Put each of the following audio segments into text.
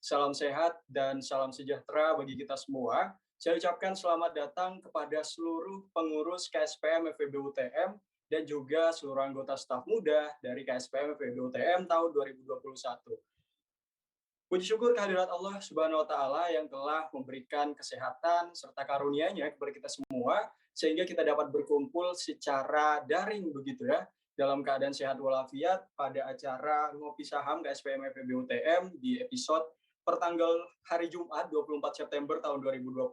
Salam sehat dan salam sejahtera bagi kita semua. Saya ucapkan selamat datang kepada seluruh pengurus KSPM FEB UTM dan juga seluruh anggota staf muda dari KSPM FEB UTM tahun 2021. Puji syukur kehadirat Allah Subhanahu wa taala yang telah memberikan kesehatan serta karunia-Nya kepada kita semua sehingga kita dapat berkumpul secara daring begitu ya dalam keadaan sehat walafiat pada acara Ngopi Saham KSPM FEB UTM di episode pertanggal hari Jumat 24 September tahun 2021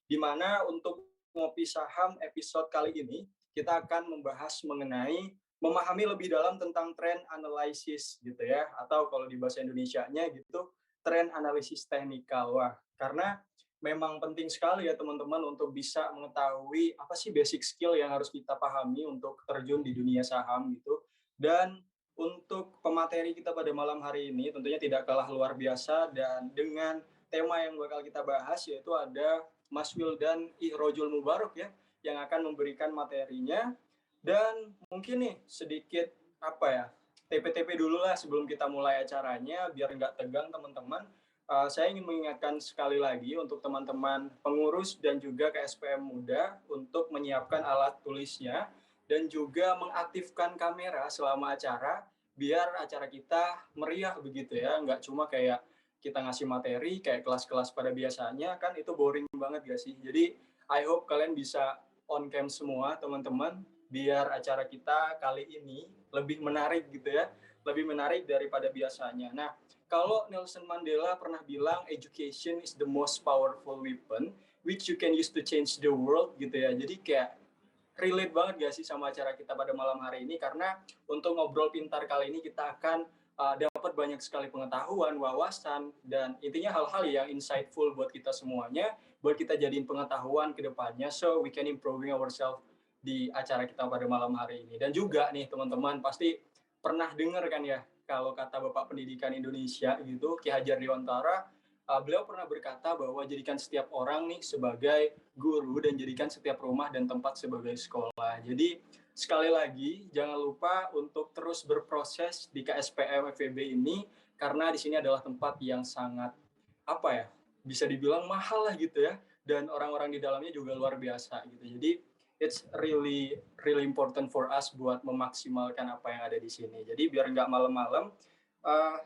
di mana untuk Ngopi Saham episode kali ini kita akan membahas mengenai memahami lebih dalam tentang trend analysis gitu ya, atau kalau di bahasa Indonesianya gitu, trend analisis teknikal. Wah, karena memang penting sekali ya teman-teman untuk bisa mengetahui apa sih basic skill yang harus kita pahami untuk terjun di dunia saham gitu. Dan untuk pemateri kita pada malam hari ini tentunya tidak kalah luar biasa dan dengan tema yang bakal kita bahas yaitu ada Mas Wildan Ihrojul Mubarok ya yang akan memberikan materinya. Dan mungkin nih sedikit apa ya, TP-TP dulu lah sebelum kita mulai acaranya biar nggak tegang teman-teman. Saya ingin mengingatkan sekali lagi untuk teman-teman pengurus dan juga KSPM Muda untuk menyiapkan alat tulisnya dan juga mengaktifkan kamera selama acara biar acara kita meriah begitu ya, nggak cuma kayak kita ngasih materi kayak kelas-kelas pada biasanya kan itu boring banget gak sih. Jadi I hope kalian bisa on cam semua teman-teman biar acara kita kali ini lebih menarik gitu ya, lebih menarik daripada biasanya. Nah, kalau Nelson Mandela pernah bilang education is the most powerful weapon which you can use to change the world gitu ya. Jadi kayak relate banget gak sih sama acara kita pada malam hari ini karena untuk ngobrol pintar kali ini kita akan dapat banyak sekali pengetahuan, wawasan dan intinya hal-hal yang insightful buat kita semuanya, buat kita jadiin pengetahuan ke depannya so we can improving ourselves di acara kita pada malam hari ini. Dan juga nih teman-teman pasti pernah dengar kan ya kalau kata Bapak Pendidikan Indonesia gitu Ki Hajar Dewantara, beliau pernah berkata bahwa jadikan setiap orang nih sebagai guru dan jadikan setiap rumah dan tempat sebagai sekolah. Jadi sekali lagi jangan lupa untuk terus berproses di KSPM FEB ini karena di sini adalah tempat yang sangat apa ya bisa dibilang mahal lah gitu ya dan orang-orang di dalamnya juga luar biasa gitu. Jadi it's really important for us buat memaksimalkan apa yang ada di sini. Jadi biar nggak malam-malam, uh,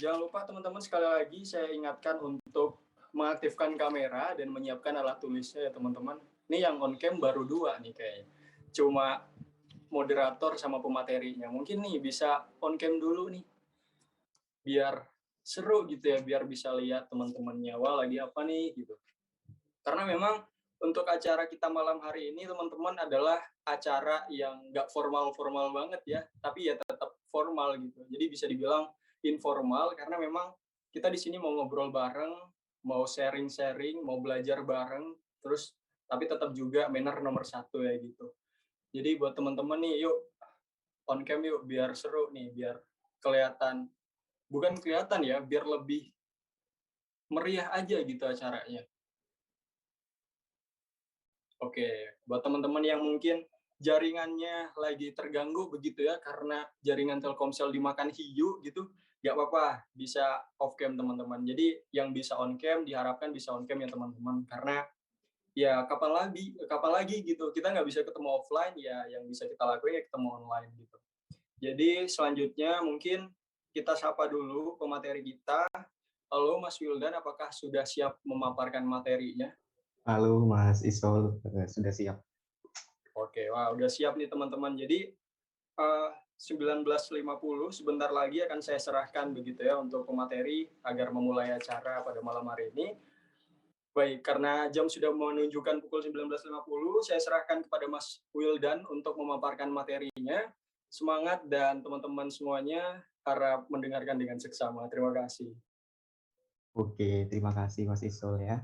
jangan lupa teman-teman sekali lagi saya ingatkan untuk mengaktifkan kamera dan menyiapkan alat tulisnya ya teman-teman. Ini yang on cam baru 2 nih kayaknya. Cuma moderator sama pematerinya. Mungkin nih bisa on cam dulu nih. Biar seru gitu ya, biar bisa lihat teman-temannya. Wah lagi apa nih gitu. Karena memang untuk acara kita malam hari ini teman-teman adalah acara yang nggak formal-formal banget ya, tapi ya tetap formal gitu. Jadi bisa dibilang informal karena memang kita di sini mau ngobrol bareng, mau sharing-sharing, mau belajar bareng, terus tapi tetap juga manner nomor satu ya gitu. Jadi buat teman-teman nih, yuk on cam yuk biar seru nih, biar kelihatan, bukan kelihatan ya, biar lebih meriah aja gitu acaranya. Oke, buat teman-teman yang mungkin jaringannya lagi terganggu begitu ya karena jaringan Telkomsel dimakan hiu gitu, nggak apa-apa, bisa off cam teman-teman. Jadi yang bisa on cam diharapkan bisa on cam ya teman-teman karena ya kapan lagi gitu kita nggak bisa ketemu offline ya yang bisa kita lakuin ya ketemu online gitu. Jadi selanjutnya mungkin kita sapa dulu pemateri kita. Halo Mas Wildan, apakah sudah siap memaparkan materinya? Halo Mas Isol, sudah siap. Oke, wah udah siap nih teman-teman. Jadi 19.50 sebentar lagi akan saya serahkan begitu ya untuk pemateri agar memulai acara pada malam hari ini. Baik, karena jam sudah menunjukkan pukul 19.50, saya serahkan kepada Mas Wildan untuk memaparkan materinya. Semangat dan teman-teman semuanya harap mendengarkan dengan seksama. Terima kasih. Oke, terima kasih Mas Isol ya.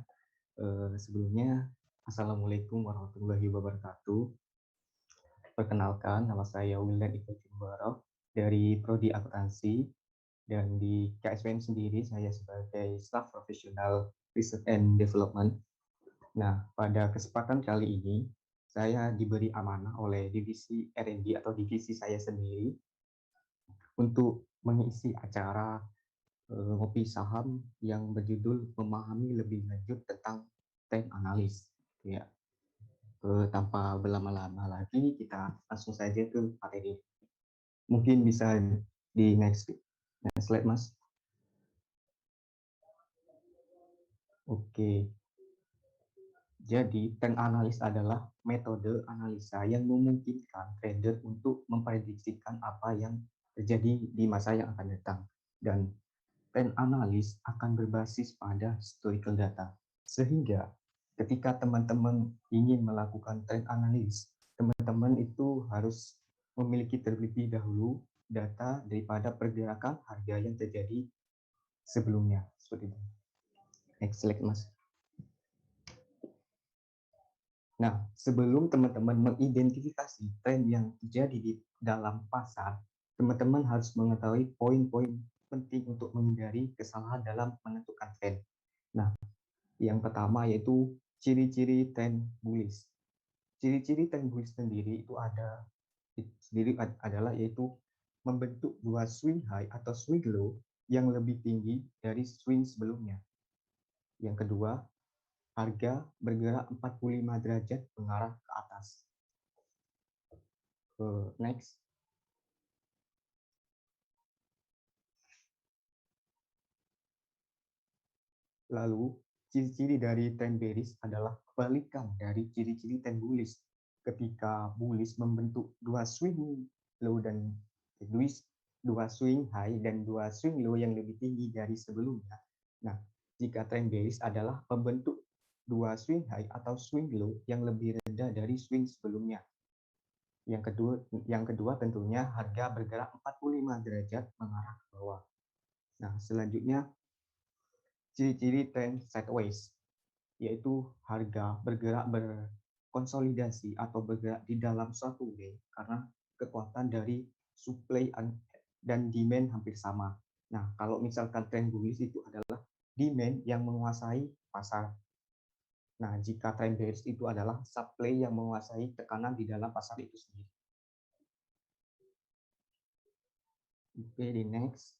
Sebelumnya, Assalamualaikum warahmatullahi wabarakatuh. Perkenalkan, nama saya Wildan Iqbal Jumbarok dari Prodi Akuntansi dan di KSPM sendiri saya sebagai Staff Profesional Research and Development. Nah, pada kesempatan kali ini, saya diberi amanah oleh divisi R&D atau divisi saya sendiri untuk mengisi acara ngopi kopi saham yang berjudul Memahami Lebih Lanjut tentang Trend Analis. Ya, tanpa berlama-lama lagi, kita langsung saja ke materi. Mungkin bisa di next slide, Mas. Oke. Jadi, trend analis adalah metode analisa yang memungkinkan trader untuk memprediksikan apa yang terjadi di masa yang akan datang. Dan trend analis akan berbasis pada historical data. Sehingga ketika teman-teman ingin melakukan trend analis, teman-teman itu harus memiliki terlebih dahulu data daripada pergerakan harga yang terjadi sebelumnya. Seperti itu. Next slide, Mas. Nah, sebelum teman-teman mengidentifikasi tren yang terjadi di dalam pasar, teman-teman harus mengetahui poin-poin penting untuk menghindari kesalahan dalam menentukan tren. Nah, yang pertama yaitu ciri-ciri tren bullish. Ciri-ciri tren bullish sendiri itu adalah yaitu membentuk dua swing high atau swing low yang lebih tinggi dari swing sebelumnya. Yang kedua, harga bergerak 45 derajat mengarah ke atas. Next. Lalu, ciri-ciri dari trend bearish adalah kebalikan dari ciri-ciri trend bullish. Ketika bullish membentuk dua swing low dan dua swing high dan dua swing low yang lebih tinggi dari sebelumnya. Nah, jika trend bearish adalah membentuk dua swing high atau swing low yang lebih rendah dari swing sebelumnya. Yang kedua tentunya harga bergerak 45 derajat mengarah ke bawah. Nah, selanjutnya ciri-ciri trend sideways, yaitu harga bergerak berkonsolidasi atau bergerak di dalam suatu way karena kekuatan dari supply dan demand hampir sama. Nah, kalau misalkan trend bullish itu adalah demand yang menguasai pasar. Nah, jika trend bearish itu adalah supply yang menguasai tekanan di dalam pasar itu sendiri. Oke, di next.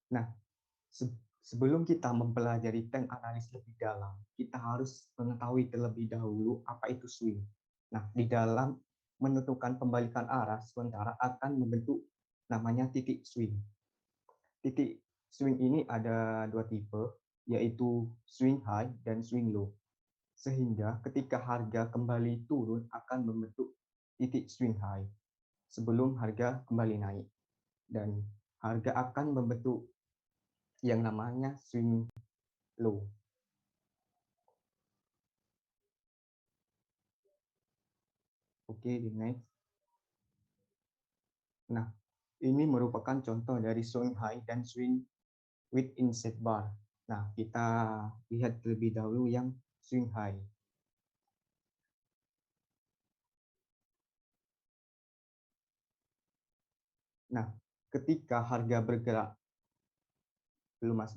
Nah, sebelum kita mempelajari trend analis lebih dalam, kita harus mengetahui terlebih dahulu apa itu swing. Nah, di dalam menentukan pembalikan arah sementara akan membentuk namanya titik swing. Titik swing ini ada dua tipe, yaitu swing high dan swing low. Sehingga ketika harga kembali turun akan membentuk titik swing high sebelum harga kembali naik. Dan harga akan membentuk yang namanya swing low. Oke, di next. Nah, ini merupakan contoh dari swing high dan swing with inset bar. Nah, kita lihat terlebih dahulu yang swing high. Nah, ketika harga bergerak, belum mas.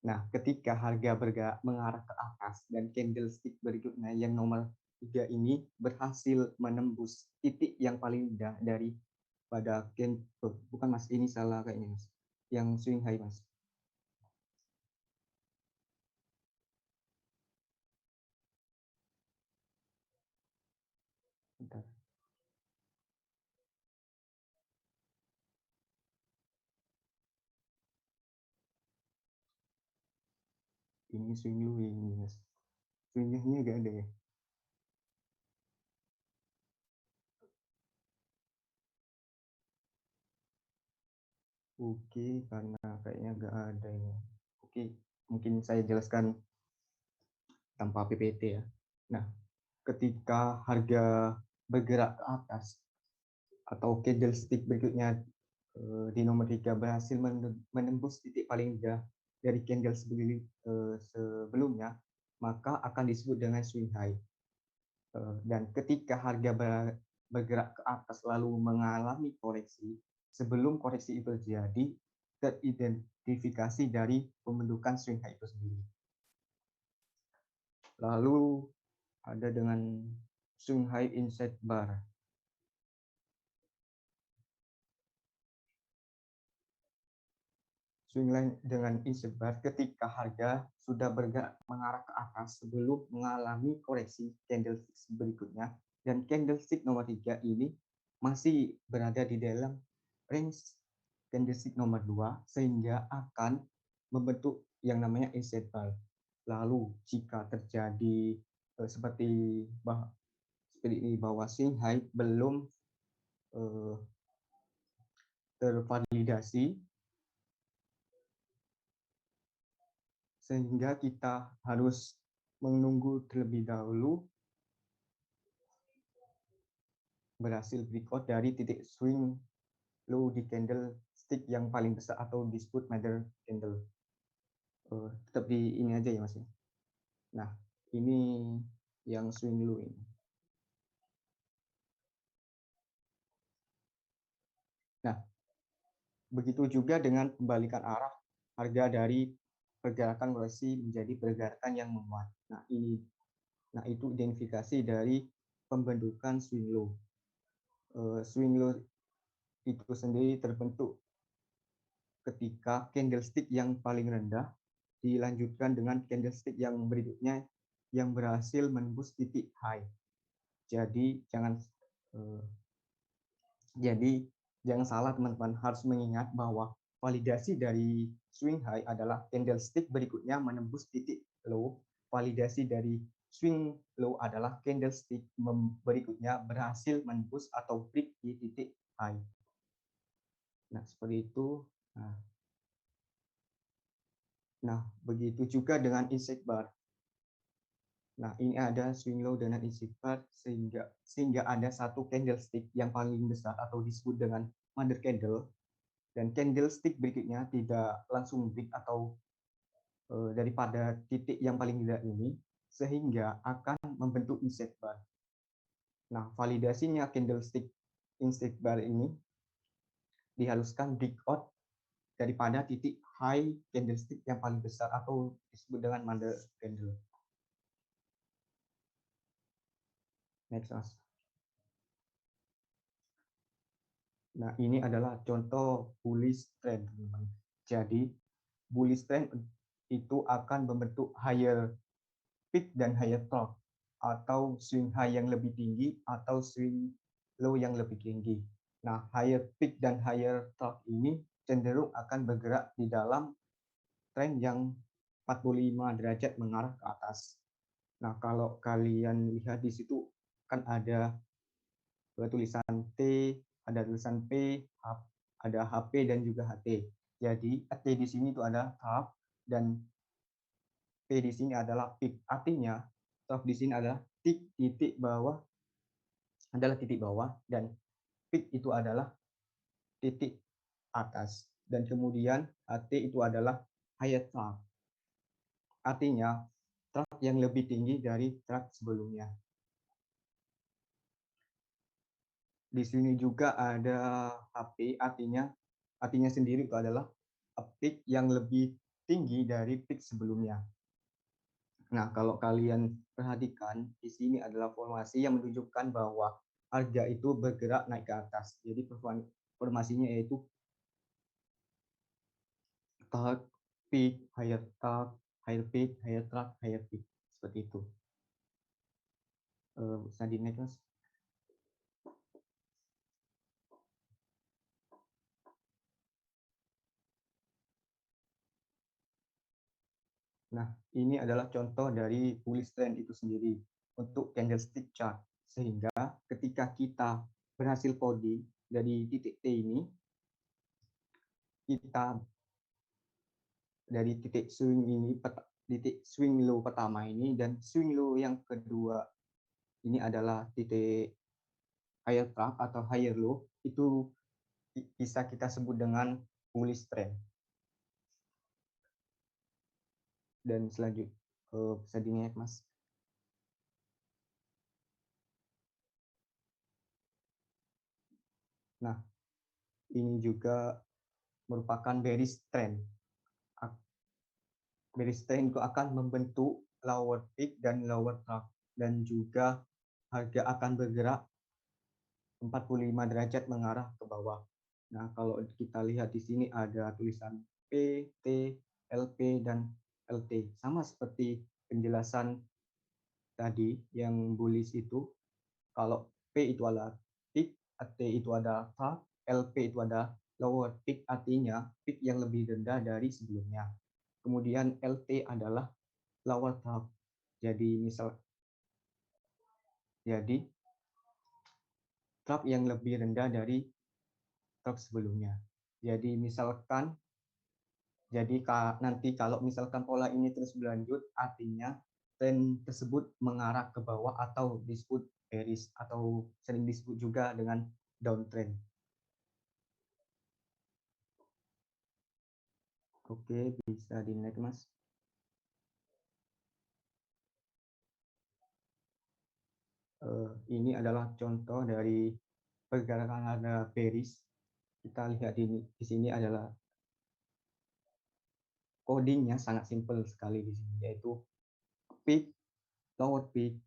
Nah, ketika harga bergerak mengarah ke atas dan candlestick berikutnya yang nomor 3 ini berhasil menembus titik yang paling rendah dari pada bukan mas, ini salah kayaknya mas, yang swing high mas. Bentar. Ini swing low ini mas, swingnya gak ada ya. Oke, karena kayaknya nggak ada ini. Oke, mungkin saya jelaskan tanpa PPT ya. Nah, ketika harga bergerak ke atas atau candlestick berikutnya di nomor 3 berhasil menembus titik paling rendah dari candle sebelumnya, maka akan disebut dengan swing high. Dan ketika harga bergerak ke atas lalu mengalami koreksi, sebelum koreksi itu terjadi, teridentifikasi dari pembentukan swing high itu sendiri. Lalu ada dengan swing high inset bar. swing line dengan inset bar ketika harga sudah bergerak mengarah ke atas sebelum mengalami koreksi candlestick berikutnya, dan candlestick nomor 3 ini masih berada di dalam range candlestick nomor 2 sehingga akan membentuk yang namanya inset bar. Lalu jika terjadi seperti ini bahwa swing high belum tervalidasi, sehingga kita harus menunggu terlebih dahulu berhasil breakout dari titik swing low di candlestick yang paling besar atau disebut mother candle. Tetap di ini aja ya Mas ya. Nah, ini yang swing low ini. Nah, begitu juga dengan pembalikan arah harga dari pergerakan koreksi menjadi pergerakan yang menguat. Nah, itu identifikasi dari pembentukan swing low. Swing low itu sendiri terbentuk ketika candlestick yang paling rendah dilanjutkan dengan candlestick yang berikutnya yang berhasil menembus titik high. Jadi jangan salah teman-teman, harus mengingat bahwa validasi dari swing high adalah candlestick berikutnya menembus titik low. Validasi dari swing low adalah candlestick berikutnya berhasil menembus atau break di titik high. Nah, seperti itu. Nah, begitu juga dengan inset bar. Nah, ini ada swing low dengan inset bar sehingga ada satu candlestick yang paling besar atau disebut dengan mother candle, dan candlestick berikutnya tidak langsung break atau daripada titik yang paling rendah ini sehingga akan membentuk inset bar. Nah, validasinya candlestick inset bar ini diharuskan breakout daripada titik high candlestick yang paling besar atau disebut dengan mother candle. Next, Mas. Nah, ini adalah contoh bullish trend, teman-teman. Jadi, bullish trend itu akan membentuk higher peak dan higher trough, atau swing high yang lebih tinggi atau swing low yang lebih tinggi. Nah, higher peak dan higher trough ini cenderung akan bergerak di dalam tren yang 45 derajat mengarah ke atas. Nah, kalau kalian lihat di situ kan ada tulisan T, ada tulisan P, ada HP dan juga HT. Jadi T di sini itu ada top dan P di sini adalah peak. Artinya top di sini adalah titik bawah dan peak itu adalah titik atas. Dan kemudian HT itu adalah higher top. Artinya top yang lebih tinggi dari top sebelumnya. Di sini juga ada HP, artinya sendiri itu adalah peak yang lebih tinggi dari peak sebelumnya. Nah, kalau kalian perhatikan, di sini adalah formasi yang menunjukkan bahwa harga itu bergerak naik ke atas. Jadi formasinya yaitu target, peak, higher target, higher peak, higher target, higher peak. Seperti itu. Bisa di next, Mas. Nah, ini adalah contoh dari bullish trend itu sendiri untuk candlestick chart. Sehingga ketika kita berhasil coding dari titik T ini, kita dari titik swing low pertama ini dan swing low yang kedua ini adalah titik higher trough atau higher low, itu bisa kita sebut dengan bullish trend. Dan selanjutnya bisa dilihat, Mas. Nah, ini juga merupakan bearish trend. Bearish trend itu akan membentuk lower peak dan lower trough, dan juga harga akan bergerak 45 derajat mengarah ke bawah. Nah, kalau kita lihat di sini ada tulisan P, T, LP, dan LT. Sama seperti penjelasan tadi yang bullish itu, kalau P itu adalah peak, T itu ada top, LP itu ada lower peak, artinya peak yang lebih rendah dari sebelumnya. Kemudian LT adalah lower top. Jadi top yang lebih rendah dari top sebelumnya. Jadi misalkan nanti kalau misalkan pola ini terus berlanjut, artinya tren tersebut mengarah ke bawah atau disebut bearish atau sering disebut juga dengan downtrend. Oke, bisa di next, Mas. Ini adalah contoh dari pergerakan harga bearish. Kita lihat di sini adalah codingnya sangat simpel sekali di sini, yaitu peak, lower peak,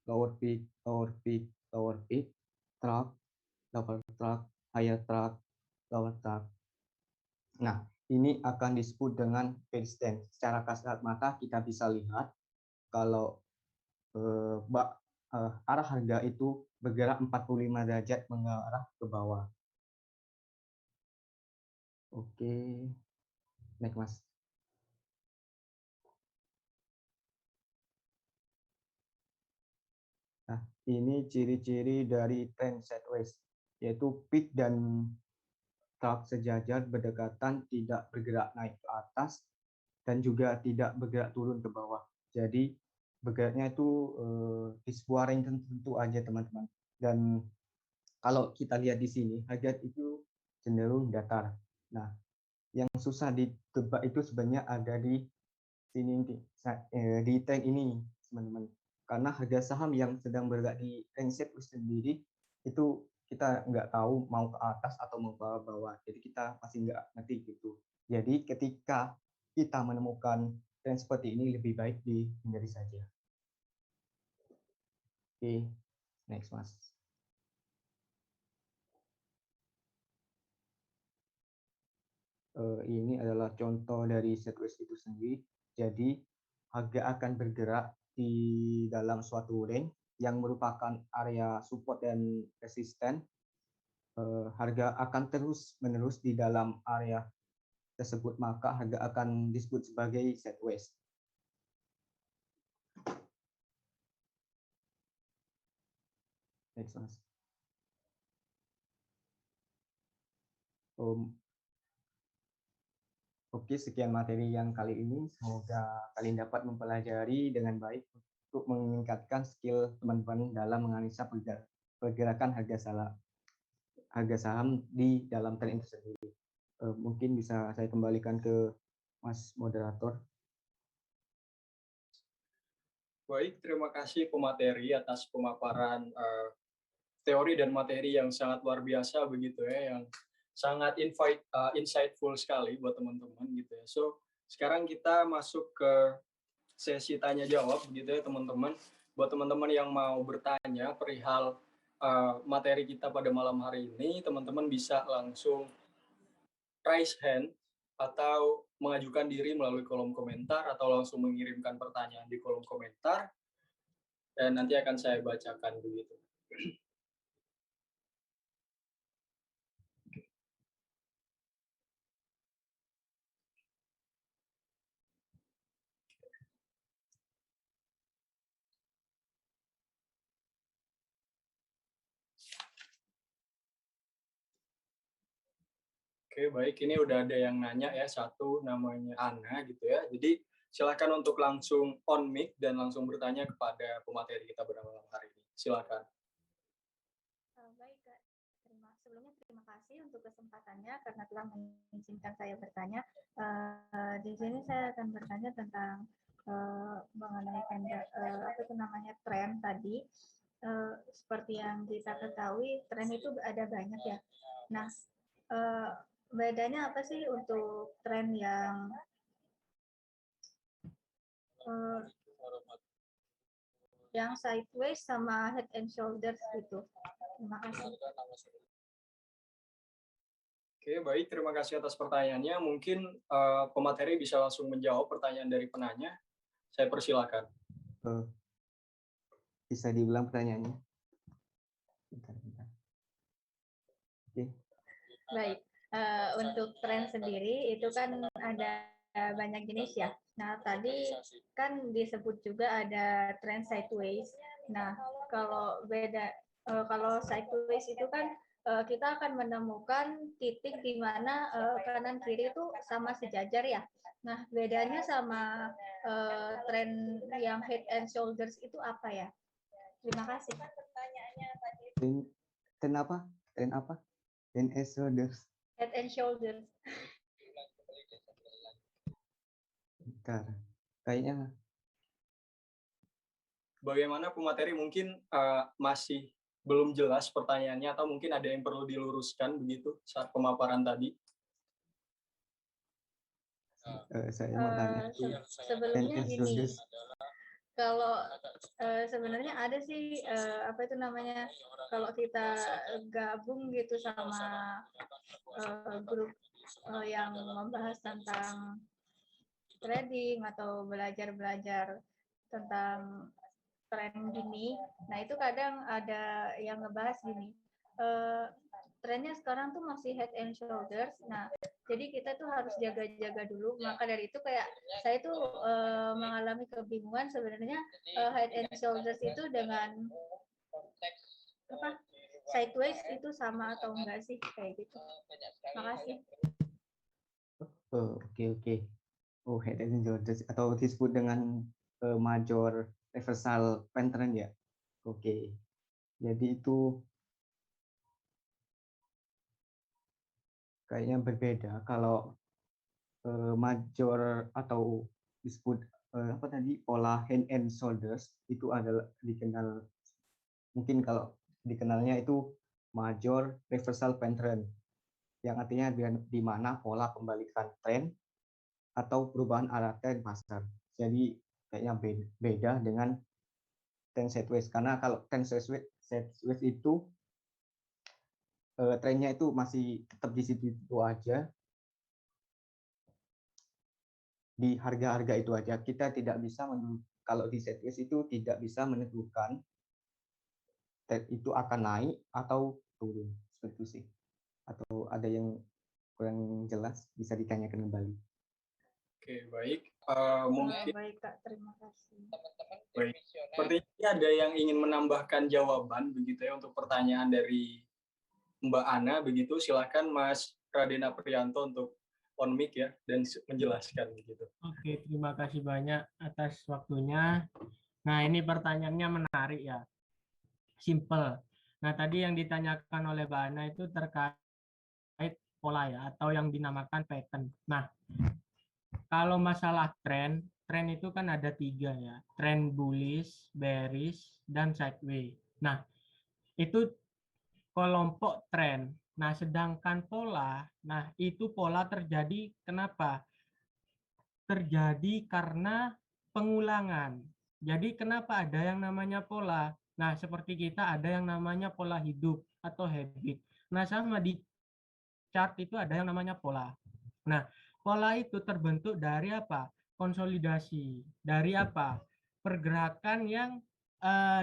lower peak, lower peak, lower peak, trough, lower trough, higher trough, lower trough. Nah, ini akan disebut dengan resistance. Secara kasat mata kita bisa lihat kalau arah harga itu bergerak 45 derajat mengarah ke bawah. Oke, next, Mas. Nah, ini ciri-ciri dari trend sideways, yaitu peak dan trough sejajar berdekatan, tidak bergerak naik ke atas, dan juga tidak bergerak turun ke bawah. Jadi bergeraknya itu di sebuah range tertentu aja, teman-teman. Dan kalau kita lihat di sini, harga itu cenderung datar. Nah, yang susah ditebak itu sebenarnya ada di sini, di trend ini, teman-teman. Karena harga saham yang sedang bergerak di range sideways sendiri itu kita nggak tahu mau ke atas atau mau ke bawah. Jadi kita masih nggak ngerti gitu. Jadi ketika kita menemukan tren seperti ini, lebih baik dihindari saja. Oke, next, Mas. Ini adalah contoh dari sideways itu sendiri. Jadi harga akan bergerak di dalam suatu range yang merupakan area support dan resisten. Harga akan terus-menerus di dalam area tersebut, maka harga akan disebut sebagai sideways. Next, Mas. Oke, sekian materi yang kali ini. Semoga kalian dapat mempelajari dengan baik untuk meningkatkan skill teman-teman dalam menganalisa pergerakan harga saham di dalam tren itu sendiri. Mungkin bisa saya kembalikan ke Mas Moderator. Baik, terima kasih pemateri atas pemaparan teori dan materi yang sangat luar biasa begitu ya, yang sangat insightful sekali buat teman-teman gitu ya. So, sekarang kita masuk ke sesi tanya jawab gitu ya teman-teman. Buat teman-teman yang mau bertanya perihal materi kita pada malam hari ini, teman-teman bisa langsung raise hand atau mengajukan diri melalui kolom komentar atau langsung mengirimkan pertanyaan di kolom komentar dan nanti akan saya bacakan begitu. Oke, baik. Ini udah ada yang nanya ya, satu namanya Ana gitu ya. Jadi silakan untuk langsung on mic dan langsung bertanya kepada pemateri kita pada malam hari ini. Silakan. Baik, Kak. Sebelumnya terima kasih untuk kesempatannya karena telah mengizinkan saya bertanya. Di sini saya akan bertanya tentang mengenai apa itu namanya tren tadi. Seperti yang kita ketahui, tren itu ada banyak ya. Nah, bedanya apa sih untuk tren yang sideways sama head and shoulders gitu? Terima kasih. Oke, baik. Terima kasih atas pertanyaannya. Mungkin pemateri bisa langsung menjawab pertanyaan dari penanya. Saya persilakan. Eh, bisa diulang pertanyaannya? Bentar. Oke. Baik, untuk tren sendiri itu kan ada banyak jenis ya. Nah, tadi kan disebut juga ada tren sideways. Nah, kalau kalau sideways itu kan kita akan menemukan titik di mana kanan kiri itu sama sejajar ya. Nah, bedanya sama tren yang head and shoulders itu apa ya? Terima kasih. Tren apa? Tren apa? Tren as shoulders. Head and shoulders. Bentar. Kayaknya Bagaimana pemateri mungkin masih belum jelas pertanyaannya atau mungkin ada yang perlu diluruskan begitu saat pemaparan tadi? saya mau tanya. Sebelumnya Tren as gini, shoulders. kalau sebenarnya ada sih apa itu namanya, kalau kita gabung gitu sama grup yang membahas tentang trading atau belajar-belajar tentang tren gini, nah itu kadang ada yang ngebahas gini, trennya sekarang tuh masih head and shoulders. Nah, jadi kita tuh harus jaga-jaga dulu. Maka dari itu kayak saya tuh mengalami kebingungan sebenarnya head and shoulders itu dengan apa sideways itu sama atau enggak sih kayak gitu. Makasih. Oke. Oh, head and shoulders atau disebut dengan major reversal pattern ya. Oke. Jadi itu kayaknya berbeda. Kalau major atau disebut apa tadi pola hand and shoulders itu adalah dikenal, mungkin kalau dikenalnya itu major reversal pattern, yang artinya di mana pola pembalikan tren atau perubahan arah tren pasar. Jadi kayaknya beda dengan tren sideways, karena kalau tren sideways itu trennya itu masih tetap di situ aja, di harga-harga itu aja. Kita tidak bisa kalau di sideways itu tidak bisa menentukan itu akan naik atau turun, seperti itu sih. Atau ada yang kurang jelas bisa ditanyakan kembali. Oke, baik. Mungkin Baik Kak, terima kasih. baik. Sepertinya ada yang ingin menambahkan jawaban begitu ya untuk pertanyaan dari Mbak Ana begitu. Silakan Mas Raden Aprianto untuk on mic ya dan menjelaskan begitu. Oke, terima kasih banyak atas waktunya. Nah, ini pertanyaannya menarik ya. Simple. Nah, tadi yang ditanyakan oleh Mbak Ana itu terkait pola ya, atau yang dinamakan pattern. Nah, kalau masalah tren itu kan ada 3 ya. Tren bullish, bearish, dan sideways. Nah, itu kelompok tren. Nah, sedangkan pola, nah itu pola terjadi kenapa? Terjadi karena pengulangan. Jadi kenapa ada yang namanya pola? Nah, seperti kita ada yang namanya pola hidup atau habit. Nah, sama di chart itu ada yang namanya pola. Nah, pola itu terbentuk dari apa? Konsolidasi. Dari apa? Pergerakan yang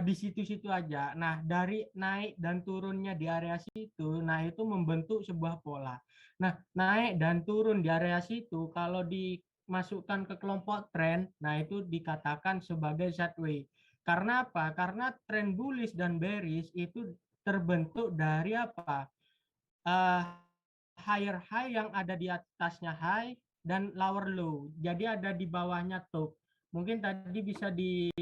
di situ-situ aja. Nah, dari naik dan turunnya di area situ, nah itu membentuk sebuah pola. Nah, naik dan turun di area situ, kalau dimasukkan ke kelompok tren, nah itu dikatakan sebagai sideways. Karena apa? Karena tren bullish dan bearish itu terbentuk dari apa? Higher high yang ada di atasnya high dan lower low. Jadi ada di bawahnya top. Mungkin tadi bisa di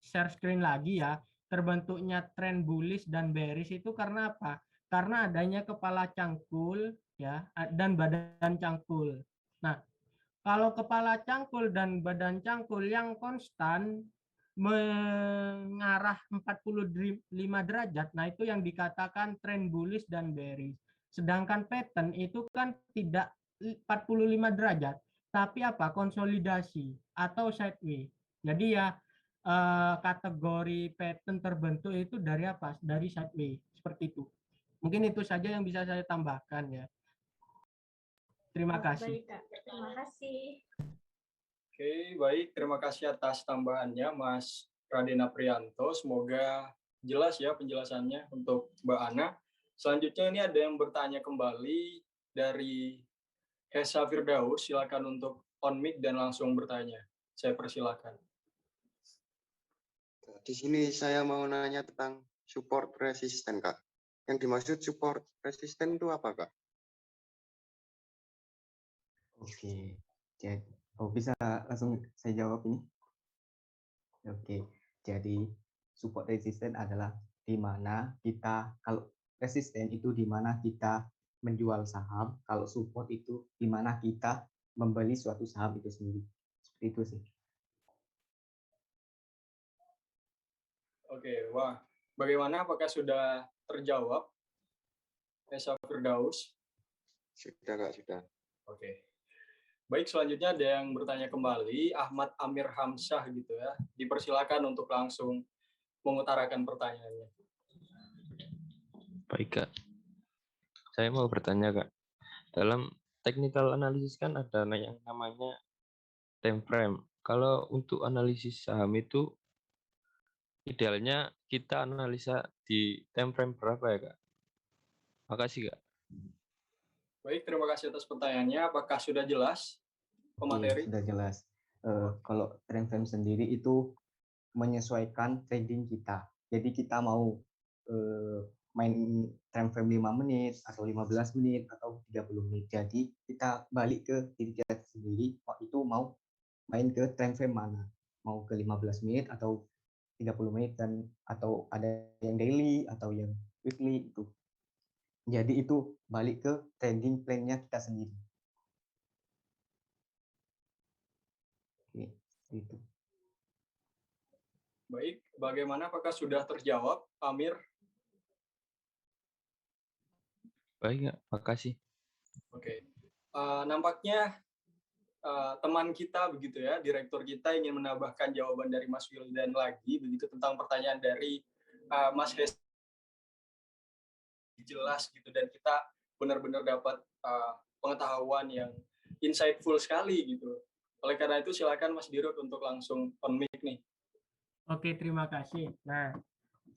share screen lagi ya. Terbentuknya tren bullish dan bearish itu karena apa? Karena adanya kepala cangkul ya dan badan cangkul. Nah, kalau kepala cangkul dan badan cangkul yang konstan mengarah 45 derajat, nah itu yang dikatakan tren bullish dan bearish. Sedangkan pattern itu kan tidak 45 derajat, tapi apa? Konsolidasi atau sideways. Jadi ya kategori pattern terbentuk itu dari apa? Dari sideways, seperti itu. Mungkin itu saja yang bisa saya tambahkan ya. Terima kasih. Baik, Kak. Terima kasih. Oke, baik. Terima kasih atas tambahannya, Mas Raden Aprianto. Semoga jelas ya penjelasannya untuk Mbak Ana. Selanjutnya ini ada yang bertanya kembali dari Hesa Firdaus. Silakan untuk on mic dan langsung bertanya. Saya persilakan. Di sini saya mau nanya tentang support resisten, Kak. Yang dimaksud support resisten itu apa, Kak? Oke, jadi bisa langsung saya jawab ini. Oke, jadi support resisten adalah di mana kita, kalau resisten itu di mana kita menjual saham, kalau support itu di mana kita membeli suatu saham itu sendiri. Seperti itu sih. Oke, wah. Bagaimana? Apakah sudah terjawab, Hesa Firdaus? Sudah, Kak, sudah. Oke. Baik, selanjutnya ada yang bertanya kembali, Ahmad Amir Hamsyah gitu ya. Dipersilakan untuk langsung mengutarakan pertanyaannya. Baik, Kak. Saya mau bertanya, Kak. Dalam technical analysis kan ada yang namanya time frame. Kalau untuk analisis saham itu idealnya kita analisa di time frame berapa ya, Kak? Makasih, Kak. Baik, terima kasih atas pertanyaannya. Apakah sudah jelas pemateri? Sudah jelas. Kalau trend frame sendiri itu menyesuaikan trading kita. Jadi kita mau main time frame 5 menit atau 15 menit atau 30 menit. Jadi kita balik ke diri kita sendiri, itu mau main ke time frame mana. Mau ke 15 menit atau 30 menit dan atau ada yang daily atau yang weekly itu. Jadi itu balik ke trading plan-nya kita sendiri. Oke, itu. Baik, bagaimana? Apakah sudah terjawab, Amir? Baik, Kak. Makasih. Oke. Nampaknya teman kita begitu ya, direktur kita ingin menambahkan jawaban dari Mas Wildan lagi begitu tentang pertanyaan dari Mas Hes, jelas gitu, dan kita benar-benar dapat pengetahuan yang insightful sekali gitu. Oleh karena itu silakan Mas Dirut untuk langsung on mic nih. Oke, terima kasih. Nah,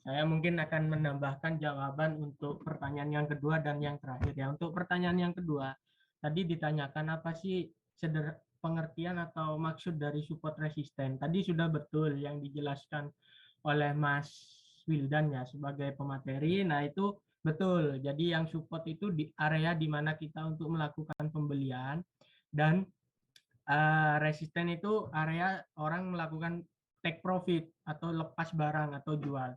saya mungkin akan menambahkan jawaban untuk pertanyaan yang kedua dan yang terakhir ya. Untuk pertanyaan yang kedua, tadi ditanyakan apa sih pengertian atau maksud dari support resisten. Tadi sudah betul yang dijelaskan oleh Mas Wildan ya sebagai pemateri. Nah, itu betul. Jadi yang support itu di area di mana kita untuk melakukan pembelian, dan resisten itu area orang melakukan take profit atau lepas barang atau jual.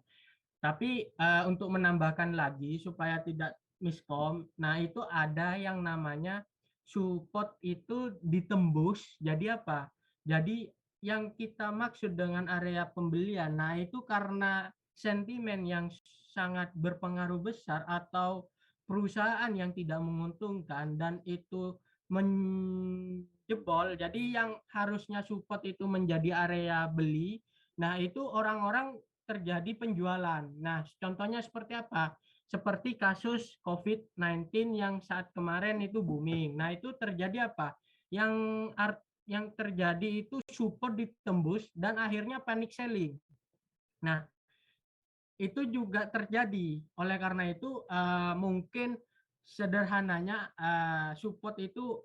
Tapi untuk menambahkan lagi supaya tidak miskom, nah itu ada yang namanya support itu ditembus. Jadi apa? Jadi yang kita maksud dengan area pembelian, nah itu karena sentimen yang sangat berpengaruh besar atau perusahaan yang tidak menguntungkan dan itu menjebol. Jadi yang harusnya support itu menjadi area beli, nah itu orang-orang terjadi penjualan. Nah, contohnya seperti apa? Seperti kasus COVID-19 yang saat kemarin itu booming. Nah, itu terjadi apa? Yang terjadi itu support ditembus dan akhirnya panic selling. Nah, itu juga terjadi. Oleh karena itu mungkin sederhananya support itu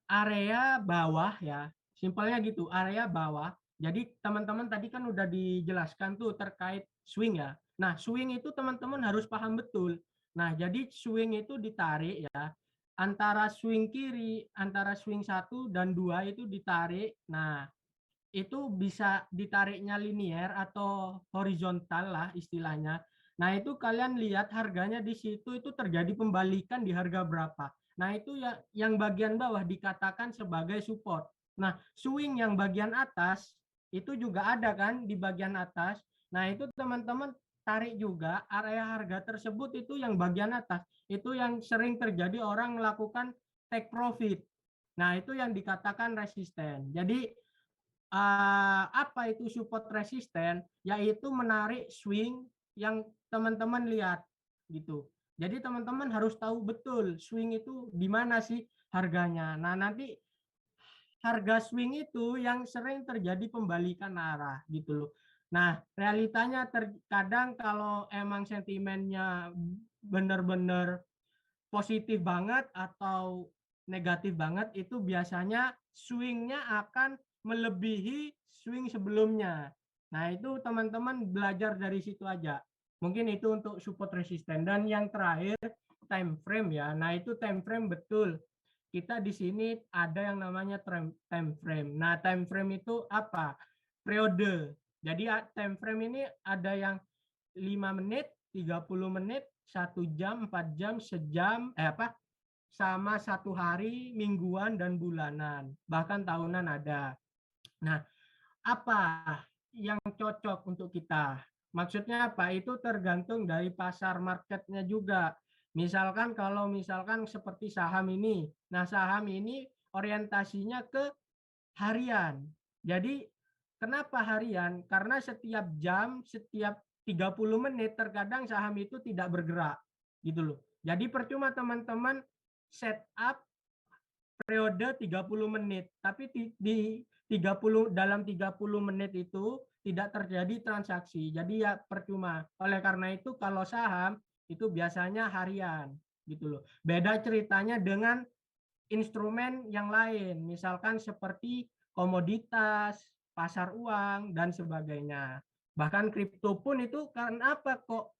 area bawah ya. Simpelnya gitu, area bawah. Jadi teman-teman tadi kan udah dijelaskan tuh terkait swing ya. Nah, swing itu teman-teman harus paham betul. Nah, jadi swing itu ditarik ya. Antara swing kiri, antara swing 1 dan 2 itu ditarik. Nah, itu bisa ditariknya linier atau horizontal lah istilahnya. Nah, itu kalian lihat harganya di situ itu terjadi pembalikan di harga berapa. Nah, itu ya yang bagian bawah dikatakan sebagai support. Nah, swing yang bagian atas itu juga ada kan di bagian atas. Nah, itu teman-teman tarik juga area harga tersebut itu yang bagian atas. Itu yang sering terjadi orang melakukan take profit. Nah, itu yang dikatakan resisten. Jadi apa itu support resisten? Yaitu menarik swing yang teman-teman lihat gitu. Jadi teman-teman harus tahu betul swing itu di mana sih harganya. Nah, nanti harga swing itu yang sering terjadi pembalikan arah gitu loh. Nah, realitanya terkadang kalau emang sentimennya benar-benar positif banget atau negatif banget, itu biasanya swingnya akan melebihi swing sebelumnya. Nah, itu teman-teman belajar dari situ aja. Mungkin itu untuk support resisten. Dan yang terakhir, time frame ya. Nah, itu time frame betul. Kita di sini ada yang namanya time frame. Nah, time frame itu apa? Periode. Jadi time frame ini ada yang 5 menit, 30 menit, 1 jam, 4 jam, sejam, sama 1 hari, mingguan, dan bulanan. Bahkan tahunan ada. Nah, apa yang cocok untuk kita? Maksudnya apa? Itu tergantung dari pasar marketnya juga. Misalkan kalau misalkan seperti saham ini. Nah, saham ini orientasinya ke harian. Jadi kenapa harian? Karena setiap jam, setiap 30 menit terkadang saham itu tidak bergerak. Gitu loh. Jadi percuma teman-teman setup periode 30 menit, tapi dalam 30 menit itu tidak terjadi transaksi. Jadi ya percuma. Oleh karena itu kalau saham itu biasanya harian gitu loh. Beda ceritanya dengan instrumen yang lain, misalkan seperti komoditas, pasar uang, dan sebagainya. Bahkan kripto pun itu karena apa kok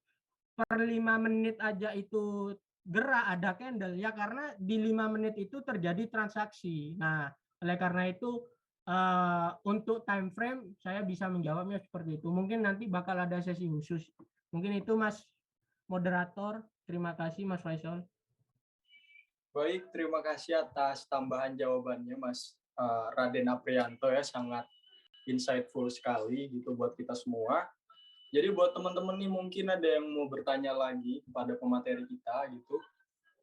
per 5 menit aja itu gerak ada candle ya, karena di 5 menit itu terjadi transaksi. Nah, oleh karena itu untuk time frame saya bisa menjawabnya seperti itu. Mungkin nanti bakal ada sesi khusus. Mungkin itu Mas moderator. Terima kasih Mas Faisal. Baik, terima kasih atas tambahan jawabannya Mas Raden Aprianto ya, sangat insightful sekali gitu buat kita semua. Jadi buat teman-teman nih mungkin ada yang mau bertanya lagi kepada pemateri kita gitu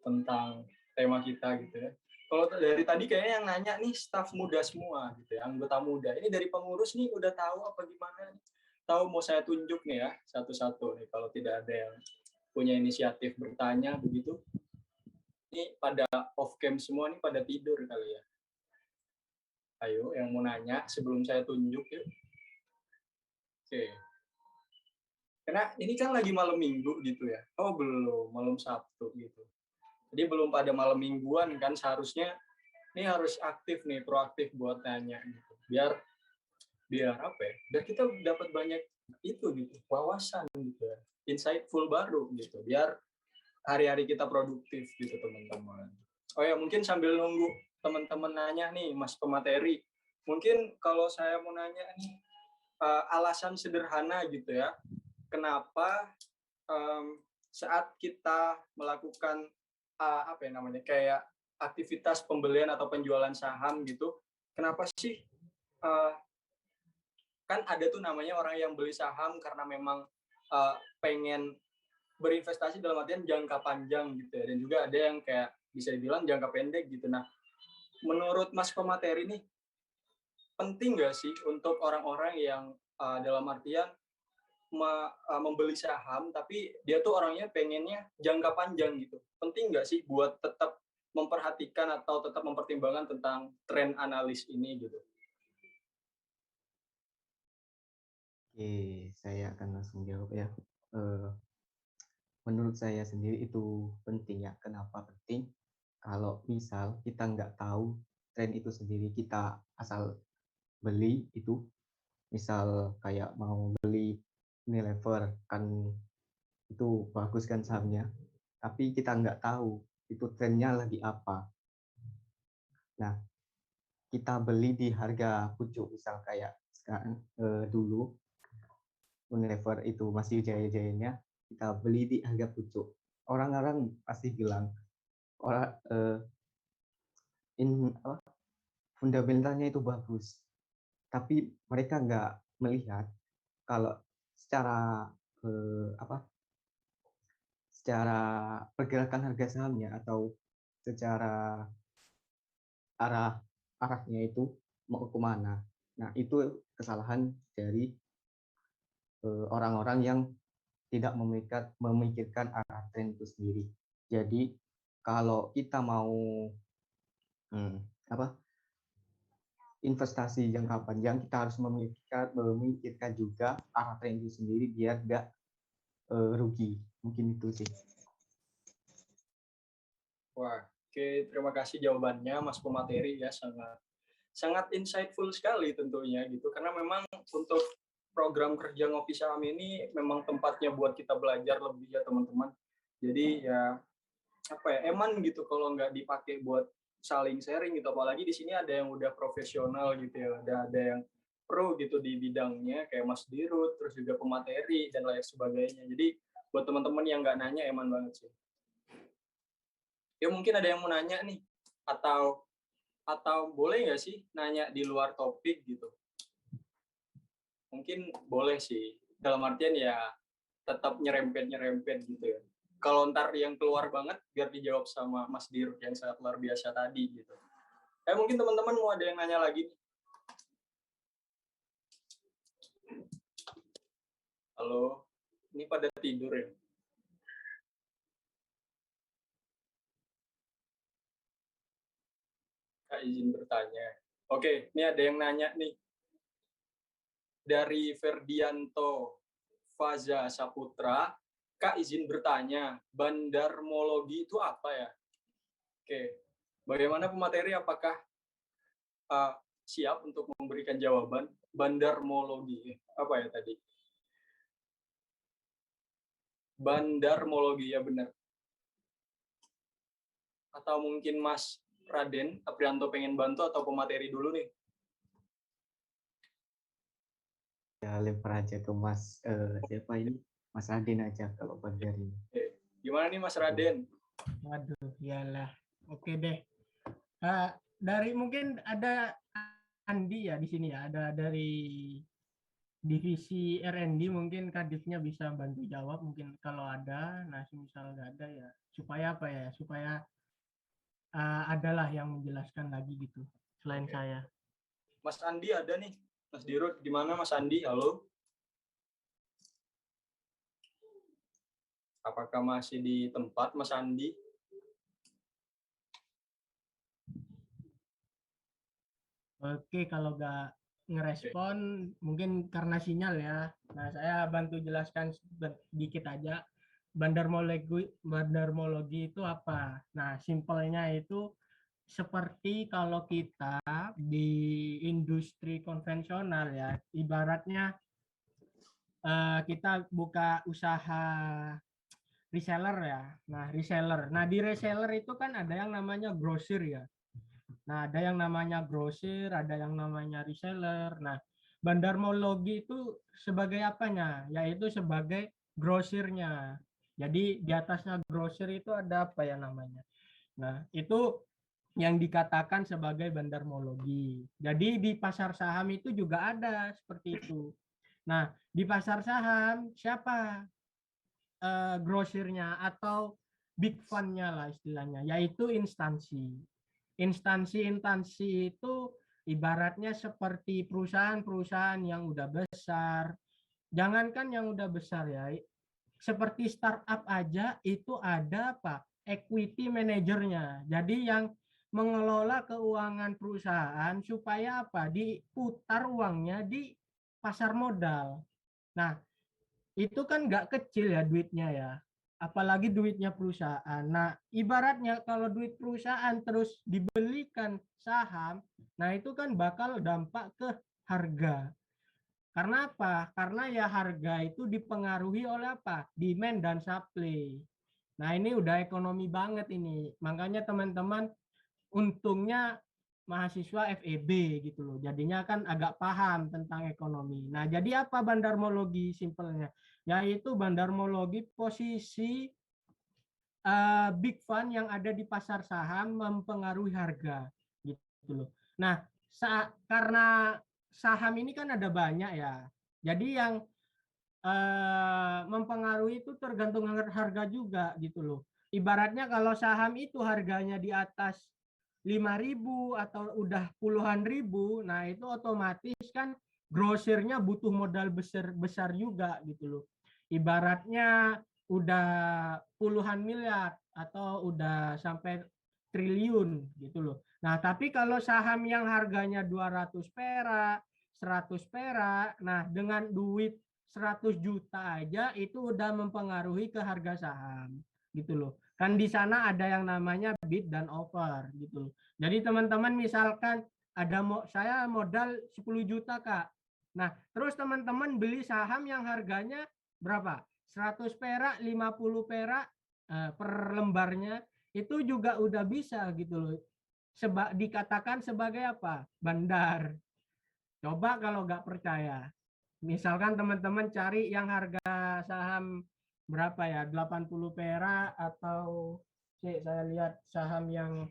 tentang tema kita gitu ya. Kalau dari tadi kayaknya yang nanya nih staf muda semua gitu ya, anggota muda. Ini dari pengurus nih udah tahu apa gimana nih? Tahu mau saya tunjuk nih ya satu-satu nih kalau tidak ada yang punya inisiatif bertanya begitu. Ini pada off cam semua nih, pada tidur kali ya. Ayo yang mau nanya sebelum saya tunjuk yuk. Oke. Karena ini kan lagi malam minggu gitu ya. Oh belum, malam Sabtu gitu. Jadi belum pada malam mingguan kan, seharusnya ini harus aktif nih, proaktif buat tanya gitu. Biar apa ya? Biar kita dapat banyak itu gitu, wawasan gitu ya. Insightful baru gitu. Biar hari-hari kita produktif gitu teman-teman. Oh ya, mungkin sambil nunggu teman-teman nanya nih Mas pemateri. Mungkin kalau saya mau nanya nih alasan sederhana gitu ya. Kenapa saat kita melakukan apa ya namanya kayak aktivitas pembelian atau penjualan saham gitu, kenapa sih kan ada tuh namanya orang yang beli saham karena memang pengen berinvestasi dalam artian jangka panjang gitu ya, dan juga ada yang kayak bisa dibilang jangka pendek gitu. Nah, menurut Mas pemateri nih, penting nggak sih untuk orang-orang yang dalam artian membeli saham tapi dia tuh orangnya pengennya jangka panjang gitu, penting nggak sih buat tetap memperhatikan atau tetap mempertimbangkan tentang tren analis ini gitu? Oke, saya akan langsung jawab ya. Menurut saya sendiri itu penting ya. Kenapa penting? Kalau misal kita nggak tahu tren itu sendiri, kita asal beli itu, misal kayak mau beli Unilever, kan itu bagus kan sahamnya, tapi kita nggak tahu itu trennya lagi apa. Nah, kita beli di harga pucuk, misal kayak sekarang dulu Unilever itu masih jaya-jayanya, kita beli di harga pucuk. Orang-orang pasti bilang, orang fundamentalnya itu bagus, tapi mereka nggak melihat kalau secara secara pergerakan harga sahamnya atau secara arahnya itu mau kemana. Nah, itu kesalahan dari orang-orang yang tidak memikirkan arah tren itu sendiri. Jadi kalau kita mau investasi jangka panjang, kita harus memikirkan juga arah tren itu sendiri biar nggak rugi. Mungkin itu sih. Wah, oke, terima kasih jawabannya Mas Pemateri ya, sangat insightful sekali tentunya gitu, karena memang untuk program kerja Ngopi Saham ini memang tempatnya buat kita belajar lebih ya teman-teman. Jadi ya eman gitu kalau nggak dipakai buat saling sharing gitu, apalagi di sini ada yang udah profesional gitu ya, ada yang pro gitu di bidangnya kayak Mas Dirut, terus juga pemateri dan lain sebagainya. Jadi buat teman-teman yang nggak nanya eman banget sih. Ya mungkin ada yang mau nanya nih, atau boleh nggak sih nanya di luar topik gitu? Mungkin boleh sih, dalam artian ya tetap nyerempet gitu ya. Kalau ntar yang keluar banget biar dijawab sama Mas Dirut yang sangat luar biasa tadi gitu. Mungkin teman-teman mau ada yang nanya lagi? Halo, ini pada tidur ya? Kak izin bertanya. Oke, ini ada yang nanya nih. Dari Ferdianto Faza Saputra, Kak izin bertanya, bandarmologi itu apa ya? Oke, bagaimana pemateri, apakah siap untuk memberikan jawaban? Bandarmologi, apa ya tadi? Bandarmologi, ya benar. Atau mungkin Mas Raden Aprianto pengen bantu atau pemateri dulu nih? Ya lempar aja ke Mas siapa ini? Mas Raden aja kalau bandar ini. Gimana nih Mas Raden? Waduh, iyalah. Oke deh. Dari mungkin ada Andi ya di sini ya, ada dari divisi R&D, mungkin Kadifnya bisa bantu jawab mungkin kalau ada. Nah, misal nggak ada ya supaya apa ya? Supaya adalah yang menjelaskan lagi gitu selain saya. Mas Andi ada nih. Mas Dirut, gimana Mas Andi? Halo? Apakah masih di tempat Mas Andi? Oke, kalau nggak ngerespon mungkin karena sinyal ya. Nah, saya bantu jelaskan sedikit aja. Bandarmologi itu apa? Nah, simpelnya itu seperti kalau kita di industri konvensional ya, ibaratnya kita buka usaha reseller ya. Nah, reseller. Nah, di reseller itu kan ada yang namanya grosir ya. Nah, ada yang namanya grosir, ada yang namanya reseller. Nah, bandarmologi itu sebagai apanya? Yaitu sebagai grosirnya. Jadi di atasnya grosir itu ada apa ya namanya? Nah, itu yang dikatakan sebagai bandarmologi. Jadi di pasar saham itu juga ada seperti itu. Nah, di pasar saham siapa grosirnya atau big fund-nya lah istilahnya, yaitu instansi. Instansi itu ibaratnya seperti perusahaan-perusahaan yang udah besar. Jangankan yang udah besar ya, seperti startup aja itu ada apa? Equity manajernya. Jadi yang mengelola keuangan perusahaan supaya apa? Diputar uangnya di pasar modal. Nah, itu kan nggak kecil ya duitnya ya. Apalagi duitnya perusahaan. Nah, ibaratnya kalau duit perusahaan terus dibelikan saham, nah itu kan bakal dampak ke harga. Karena apa? Karena ya harga itu dipengaruhi oleh apa? Demand dan supply. Nah, ini udah ekonomi banget ini. Makanya teman-teman untungnya mahasiswa FEB gitu loh. Jadinya kan agak paham tentang ekonomi. Nah, jadi apa bandarmologi simpelnya? Yaitu bandarmologi posisi big fund yang ada di pasar saham mempengaruhi harga gitu loh. Nah, karena saham ini kan ada banyak ya. Jadi yang mempengaruhi itu tergantung harga juga gitu loh. Ibaratnya kalau saham itu harganya di atas 5.000 atau udah puluhan ribu, nah itu otomatis kan grosirnya butuh modal besar juga gitu loh. ibaratnya udah puluhan miliar atau udah sampai triliun gitu loh. Nah, tapi kalau saham yang harganya 200 perak, 100 perak, nah dengan duit 100 juta aja itu udah mempengaruhi ke harga saham gitu loh. Kan di sana ada yang namanya bid dan offer gitu loh. Jadi teman-teman misalkan saya modal 10 juta, Kak. Nah, terus teman-teman beli saham yang harganya berapa? 100 perak, 50 perak per lembarnya, itu juga udah bisa gitu loh. Dikatakan sebagai apa? Bandar. Coba kalau nggak percaya. Misalkan teman-teman cari yang harga saham berapa ya? 80 perak atau saya lihat saham yang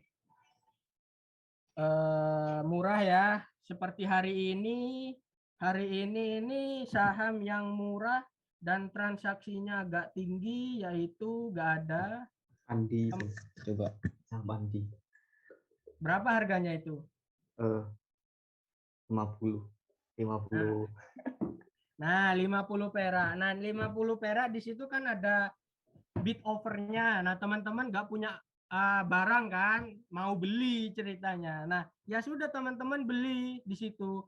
murah ya. Seperti hari ini ini saham yang murah dan transaksinya agak tinggi yaitu nggak ada. Andi, coba saham Andi. Berapa harganya itu? 50. Nah, 50 perak. Nah, 50 perak di situ kan ada bid offernya. Nah, teman-teman nggak punya barang kan, mau beli ceritanya. Nah, ya sudah teman-teman beli di situ.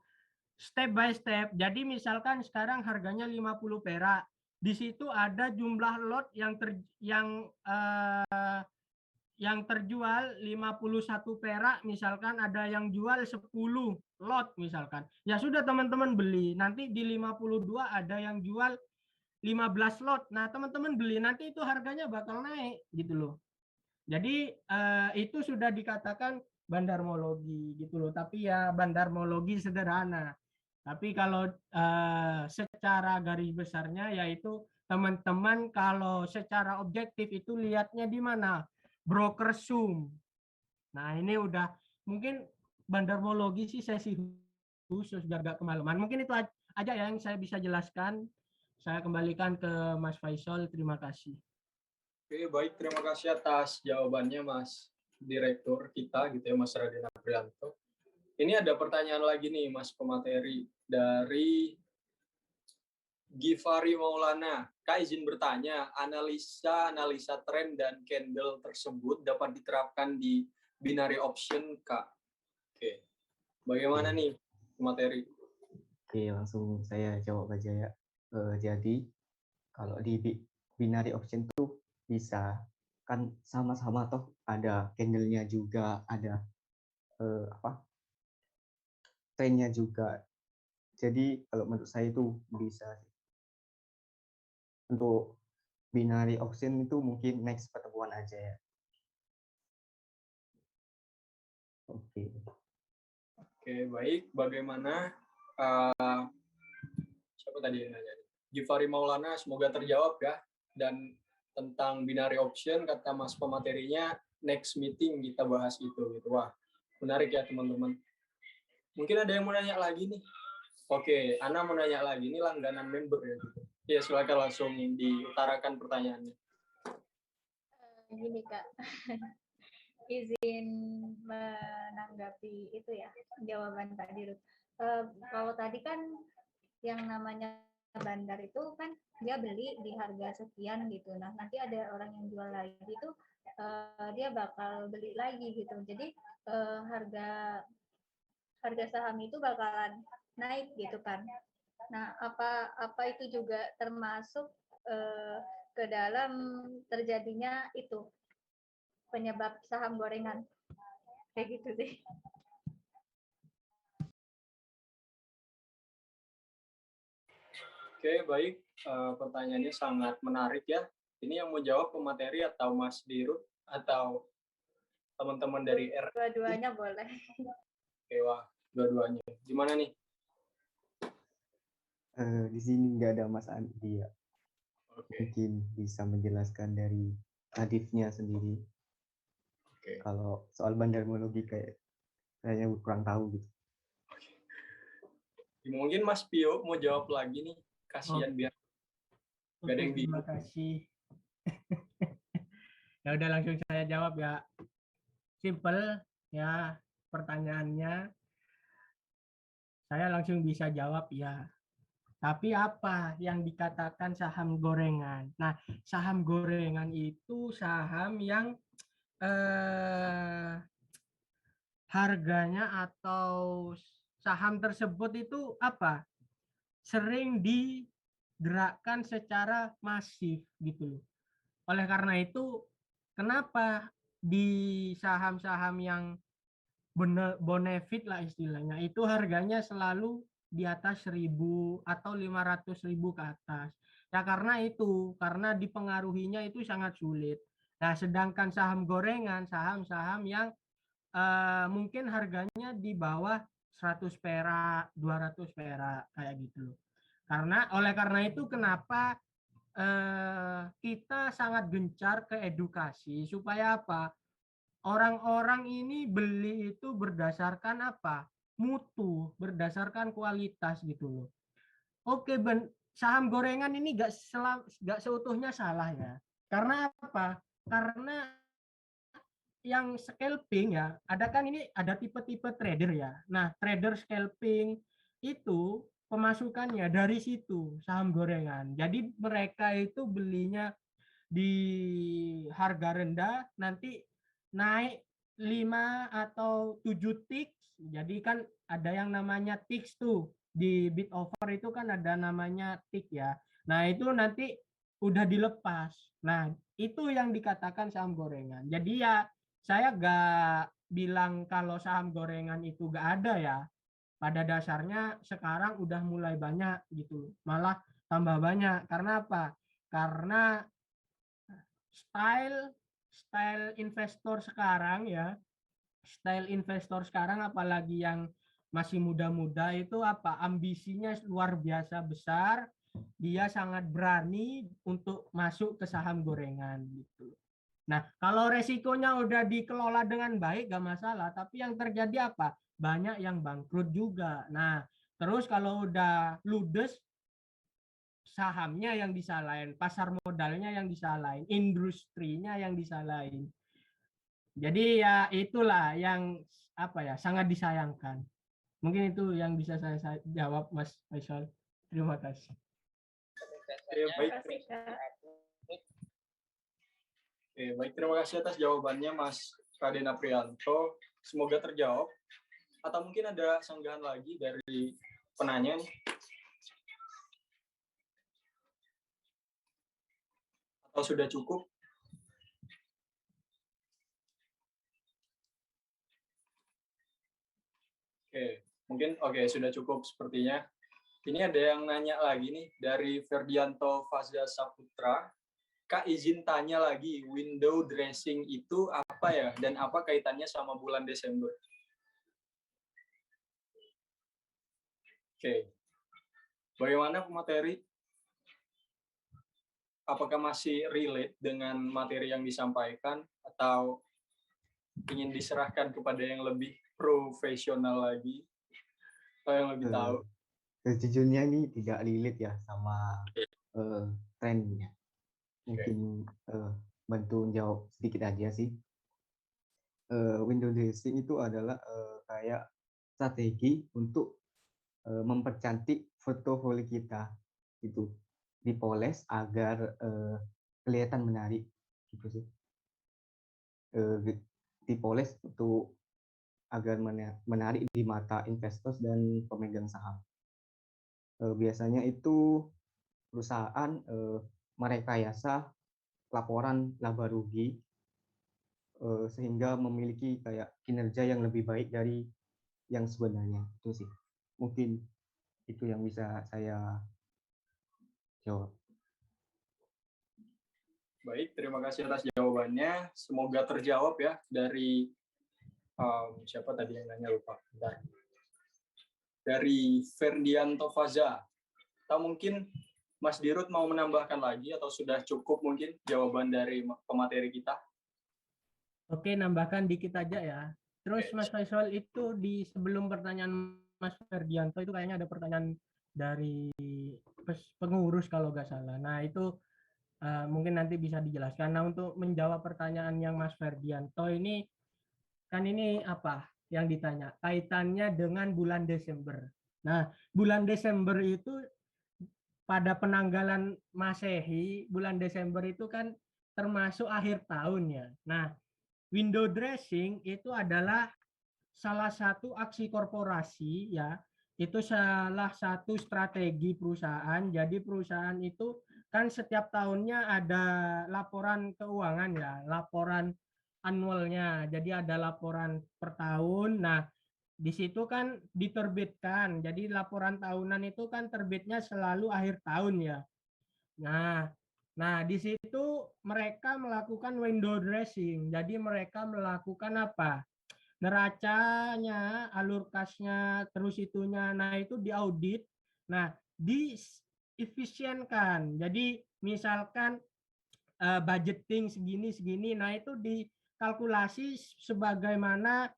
Step by step. Jadi misalkan sekarang harganya 50 perak. Di situ ada jumlah lot yang terjual 51 perak, misalkan ada yang jual 10 lot misalkan. Ya sudah teman-teman beli. Nanti di 52 ada yang jual 15 lot. Nah, teman-teman beli, nanti itu harganya bakal naik gitu loh. Jadi itu sudah dikatakan bandarmologi gitu loh. Tapi ya bandarmologi sederhana. Tapi kalau secara garis besarnya yaitu teman-teman kalau secara objektif itu lihatnya di mana? Broker Zoom. Nah, ini udah mungkin bandarmologi sih sesi khusus biar gak kemalaman. Mungkin itu aja yang saya bisa jelaskan. Saya kembalikan ke Mas Faisal. Terima kasih. Oke, baik. Terima kasih atas jawabannya, Mas Direktur kita, gitu ya, Mas Raden Aprianto. Ini ada pertanyaan lagi nih, Mas pemateri, dari Givari Maulana. Kak izin bertanya, analisa tren dan candle tersebut dapat diterapkan di binary option, Kak? Oke. Bagaimana nih, pemateri? Oke, langsung saya jawab aja ya. Jadi, kalau di binary option tuh bisa kan sama-sama toh ada candle-nya juga, ada trennya juga. Jadi kalau menurut saya itu bisa. Untuk binary option itu mungkin next pertemuan aja ya. Oke. Oke, baik. Bagaimana? Siapa tadi yang nanya? Givari Maulana, semoga terjawab ya. Dan tentang binary option, kata Mas pematerinya, next meeting kita bahas itu. Gitu. Wah, menarik ya teman-teman. Mungkin ada yang mau nanya lagi nih. Oke, Ana mau nanya lagi. Ini langganan member ya. Gitu. Ya, silakan langsung diutarakan pertanyaannya. Gini Kak, izin menanggapi itu ya, jawaban Pak Dirut. Kalau tadi kan yang namanya bandar itu kan dia beli di harga sekian gitu. Nah, nanti ada orang yang jual lagi itu dia bakal beli lagi gitu. Jadi harga saham itu bakalan naik gitu kan. Nah, apa itu juga termasuk ke dalam terjadinya itu penyebab saham gorengan kayak gitu sih. Oke, baik. Pertanyaannya sangat menarik ya. Ini yang mau jawab pemateri atau Mas Dirut atau teman-teman dari R? Dua-duanya boleh. Oke, wah, dua-duanya. Gimana nih? Di sini nggak ada Mas Andi ya. Oke. Mungkin bisa menjelaskan dari hadisnya sendiri. Oke. Kalau soal bandarmologi kayaknya kurang tahu gitu. Mungkin Mas Pio mau jawab lagi nih. Kasihan biar nggak ada yang Terima bingung. kasih. Ya udah langsung saya jawab ya. Simple ya pertanyaannya. Saya langsung bisa jawab ya. Tapi apa yang dikatakan saham gorengan? Nah, saham gorengan itu saham yang harganya atau saham tersebut itu apa? Sering digerakkan secara masif gitu loh. Oleh karena itu, kenapa di saham-saham yang bonefit lah istilahnya, itu harganya selalu di atas 1.000 atau 500.000 ke atas. Ya karena itu, karena dipengaruhinya itu sangat sulit. Nah, sedangkan saham gorengan, saham-saham yang mungkin harganya di bawah 100 perak, 200 perak kayak gitu. Oleh karena itu kenapa kita sangat gencar ke edukasi supaya apa? Orang-orang ini beli itu berdasarkan apa? Mutu, berdasarkan kualitas gitu loh. Oke, saham gorengan ini gak seutuhnya salah ya. Karena apa? Karena yang scalping ya, ada kan ini ada tipe-tipe trader ya. Nah, trader scalping itu pemasukannya dari situ saham gorengan. Jadi mereka itu belinya di harga rendah, nanti naik 5 atau 7 ticks. Jadi kan ada yang namanya ticks tuh. Di bid over itu kan ada namanya tick ya. Nah, itu nanti udah dilepas. Nah, itu yang dikatakan saham gorengan. Jadi ya saya gak bilang kalau saham gorengan itu gak ada ya. Pada dasarnya sekarang udah mulai banyak gitu. Malah tambah banyak. Karena apa? Karena style investor sekarang ya. Style investor sekarang apalagi yang masih muda-muda itu apa? Ambisinya luar biasa besar. Dia sangat berani untuk masuk ke saham gorengan gitu. Nah, kalau resikonya udah dikelola dengan baik, gak masalah. Tapi yang terjadi apa? Banyak yang bangkrut juga. Nah, terus kalau udah ludes, sahamnya yang disalahin, pasar modalnya yang disalahin, industrinya yang disalahin. Jadi ya itulah yang apa ya sangat disayangkan. Mungkin itu yang bisa saya jawab, Mas Faisal. Terima kasih. Baik, terima kasih atas jawabannya Mas Raden Aprianto. Semoga terjawab. Atau mungkin ada sanggahan lagi dari penanya nih? Atau sudah cukup? Mungkin sudah cukup sepertinya. Ini ada yang nanya lagi nih dari Ferdianto Fazda Saputra. Kak, izin tanya lagi, window dressing itu apa ya? Dan apa kaitannya sama bulan Desember? Bagaimana pemateri? Apakah masih relate dengan materi yang disampaikan atau ingin diserahkan kepada yang lebih profesional lagi? Atau yang lebih tahu? Sejujurnya ini tidak relate ya sama trennya. Mungkin bantu jawab sedikit aja sih. Window dressing itu adalah kayak strategi untuk mempercantik portofolio kita gitu, dipoles agar kelihatan menarik gitu sih. Dipoles untuk agar menarik di mata investor dan pemegang saham. Biasanya itu perusahaan merekayasa laporan laba rugi sehingga memiliki kayak kinerja yang lebih baik dari yang sebenarnya. Itu sih mungkin itu yang bisa saya jawab. Baik, terima kasih atas jawabannya. Semoga terjawab ya dari siapa tadi yang nanya, lupa. Bentar. Dari Ferdianto Faza. Atau mungkin Mas Dirut mau menambahkan lagi atau sudah cukup mungkin jawaban dari pemateri kita? Oke, nambahkan dikit aja ya. Terus Mas Faisal itu di sebelum pertanyaan Mas Ferdianto itu kayaknya ada pertanyaan dari pengurus kalau nggak salah. Nah itu mungkin nanti bisa dijelaskan. Nah untuk menjawab pertanyaan yang Mas Ferdianto ini, kan ini apa yang ditanya? Kaitannya dengan bulan Desember. Nah bulan Desember itu pada penanggalan Masehi bulan Desember itu kan termasuk akhir tahun ya. Nah, window dressing itu adalah salah satu aksi korporasi ya. Itu salah satu strategi perusahaan. Jadi perusahaan itu kan setiap tahunnya ada laporan keuangan ya, laporan annualnya. Jadi ada laporan per tahun. Nah, di situ kan diterbitkan. Jadi laporan tahunan itu kan terbitnya selalu akhir tahun ya. Nah, di situ mereka melakukan window dressing. Jadi mereka melakukan apa? Neracanya, alur kasnya, terus itunya. Nah, itu diaudit. Nah, diefisienkan. Jadi misalkan budgeting segini. Nah, itu dikalkulasi sebagaimana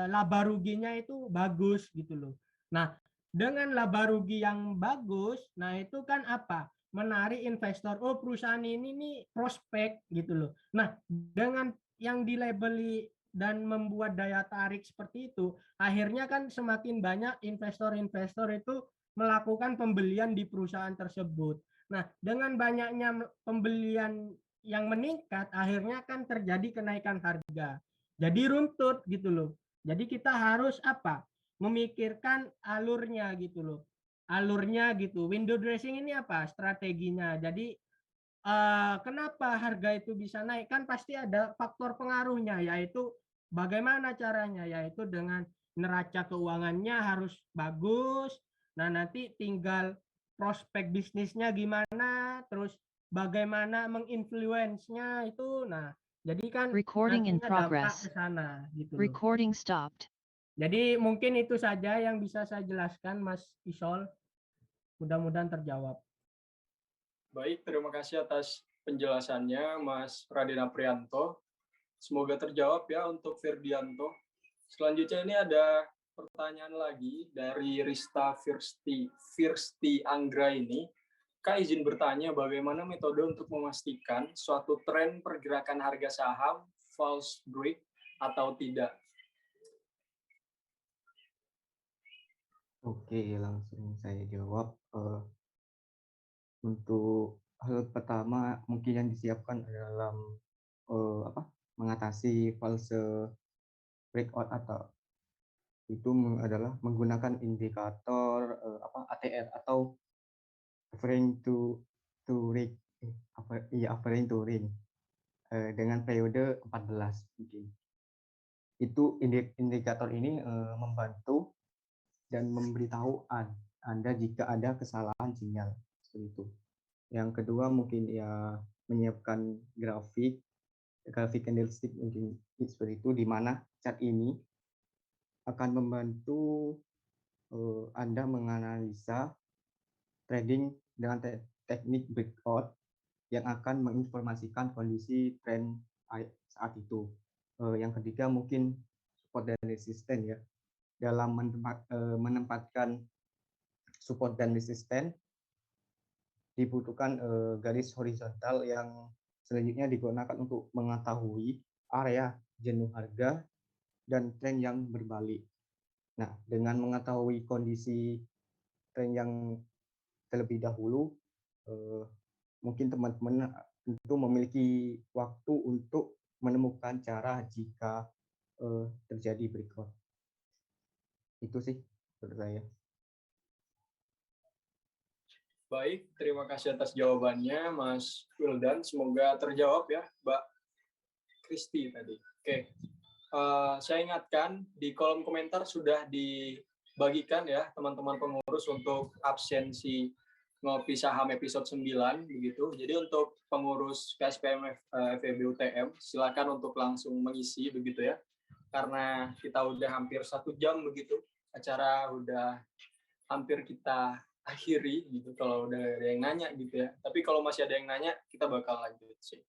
laba ruginya itu bagus gitu loh. Nah, dengan laba rugi yang bagus, nah itu kan apa? Menarik investor. Oh, perusahaan ini nih prospek gitu loh. Nah, dengan yang dilabeli dan membuat daya tarik seperti itu, akhirnya kan semakin banyak investor-investor itu melakukan pembelian di perusahaan tersebut. Nah, dengan banyaknya pembelian yang meningkat, akhirnya kan terjadi kenaikan harga. Jadi runtut gitu loh. Jadi kita harus apa? Memikirkan alurnya gitu loh. Alurnya gitu. Window dressing ini apa? Strateginya. Jadi kenapa harga itu bisa naik? Kan pasti ada faktor pengaruhnya, yaitu bagaimana caranya, yaitu dengan neraca keuangannya harus bagus. Nah, nanti tinggal prospek bisnisnya gimana, terus bagaimana menginfluence-nya itu. Nah, jadi kan Recording in nantinya dampak ke progress. sana gitu loh. Recording stopped. Jadi mungkin itu saja yang bisa saya jelaskan, Mas Isol. Mudah-mudahan terjawab. Baik, terima kasih atas penjelasannya Mas Radina Prianto. Semoga terjawab ya untuk Firdianto. Selanjutnya ini ada pertanyaan lagi dari Rista Firsti Anggra ini. Kak izin bertanya bagaimana metode untuk memastikan suatu tren pergerakan harga saham false break atau tidak? Oke, langsung saya jawab. Untuk hal pertama mungkin yang disiapkan dalam mengatasi false breakout atau itu adalah menggunakan indikator ATR atau average to rate average to range dengan periode 14 mungkin. Itu indikator ini membantu dan memberitahu Anda jika ada kesalahan sinyal seperti itu. Yang kedua mungkin ya menyiapkan grafik candlestick mungkin seperti itu, di mana chart ini akan membantu Anda menganalisa trading dengan teknik breakout yang akan menginformasikan kondisi tren saat itu. Yang ketiga mungkin support dan resisten ya. Dalam menempatkan support dan resisten dibutuhkan garis horizontal yang selanjutnya digunakan untuk mengetahui area jenuh harga dan tren yang berbalik. Nah, dengan mengetahui kondisi tren yang terlebih dahulu, mungkin teman-teman tentu memiliki waktu untuk menemukan cara jika terjadi breakout. Itu sih menurut saya. Baik, terima kasih atas jawabannya Mas Wildan. Semoga terjawab ya Mbak Kristi tadi. Oke, saya ingatkan di kolom komentar sudah dibagikan ya teman-teman pengurus untuk absensi ngopi saham episode 9 begitu. Jadi untuk pengurus KSPM FEB UTM silakan untuk langsung mengisi begitu ya. Karena kita udah hampir 1 jam begitu. Acara udah hampir kita akhiri gitu kalau udah ada yang nanya gitu ya. Tapi kalau masih ada yang nanya kita bakal lanjut sih.